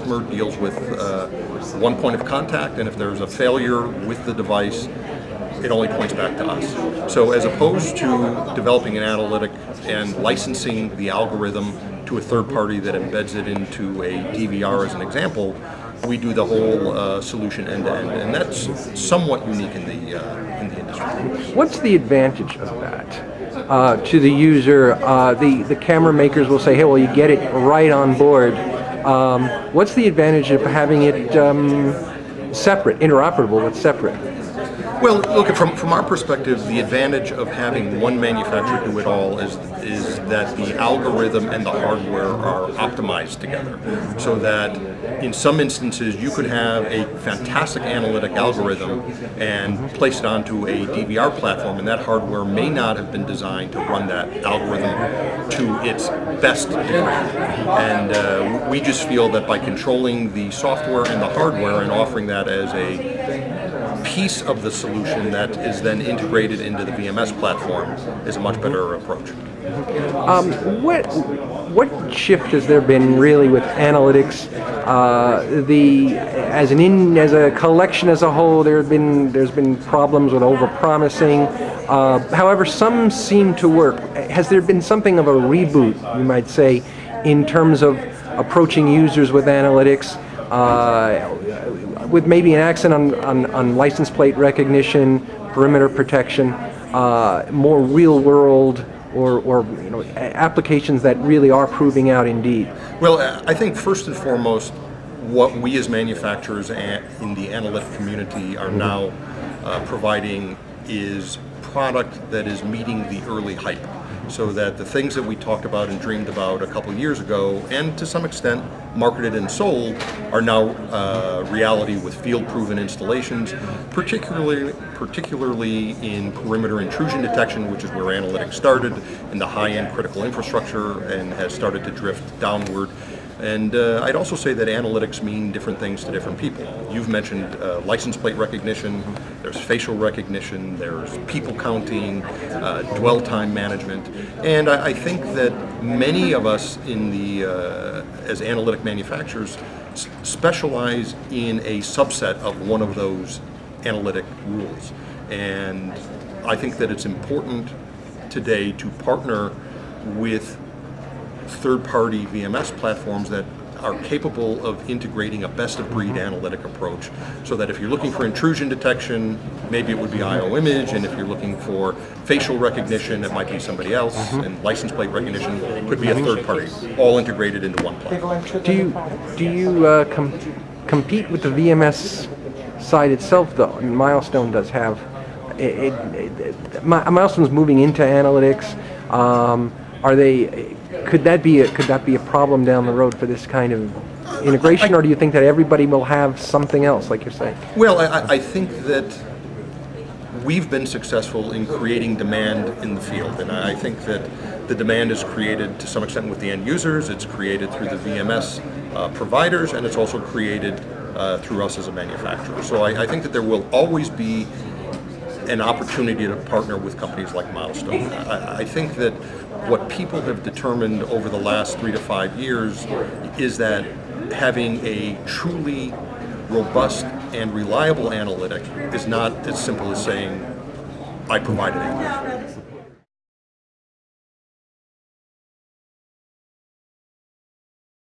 customer deals with one point of contact, and if there's a failure with the device, it only points back to us. So as opposed to developing an analytic and licensing the algorithm to a third party that embeds it into a DVR as an example, we do the whole solution end-to-end, and that's somewhat unique in the industry. What's the advantage of that to the user? The camera makers will say, hey, well, you get it right on board. What's the advantage of having it separate, interoperable, but separate? Well, look, from our perspective, the advantage of having one manufacturer do it all is that the algorithm and the hardware are optimized together, so that in some instances you could have a fantastic analytic algorithm and place it onto a DVR platform, and that hardware may not have been designed to run that algorithm to its best degree. And we just feel that by controlling the software and the hardware and offering that as a piece of the solution that is then integrated into the VMS platform is a much better approach. What shift has there been really with analytics? As a collection as a whole, there's been problems with overpromising. However, some seem to work. Has there been something of a reboot, you might say, in terms of approaching users with analytics? With maybe an accent on license plate recognition, perimeter protection, more real world or applications that really are proving out indeed? Well, I think first and foremost, what we as manufacturers in the analytic community are now providing is product that is meeting the early hype, so that the things that we talked about and dreamed about a couple years ago, and to some extent marketed and sold, are now reality with field-proven installations, particularly in perimeter intrusion detection, which is where analytics started, in the high-end critical infrastructure and has started to drift downward. And I'd also say that analytics mean different things to different people. You've mentioned license plate recognition, there's facial recognition, there's people counting, dwell time management, and I think that many of us as analytic manufacturers specialize in a subset of one of those analytic rules. And I think that it's important today to partner with third-party VMS platforms that are capable of integrating a best-of-breed analytic approach, so that if you're looking for intrusion detection, maybe it would be ioimage, and if you're looking for facial recognition, it might be somebody else, and license plate recognition could be a third party, all integrated into one platform. Do you compete with the VMS side itself, though? I mean, Milestone does have Milestone's moving into analytics. Could that be a problem down the road for this kind of integration, or do you think that everybody will have something else, like you're saying? Well, I think that we've been successful in creating demand in the field, and I think that the demand is created to some extent with the end users, it's created through the VMS providers, and it's also created through us as a manufacturer. So I think that there will always be an opportunity to partner with companies like Milestone. I think that what people have determined over the last 3 to 5 years is that having a truly robust and reliable analytic is not as simple as saying, I provided it.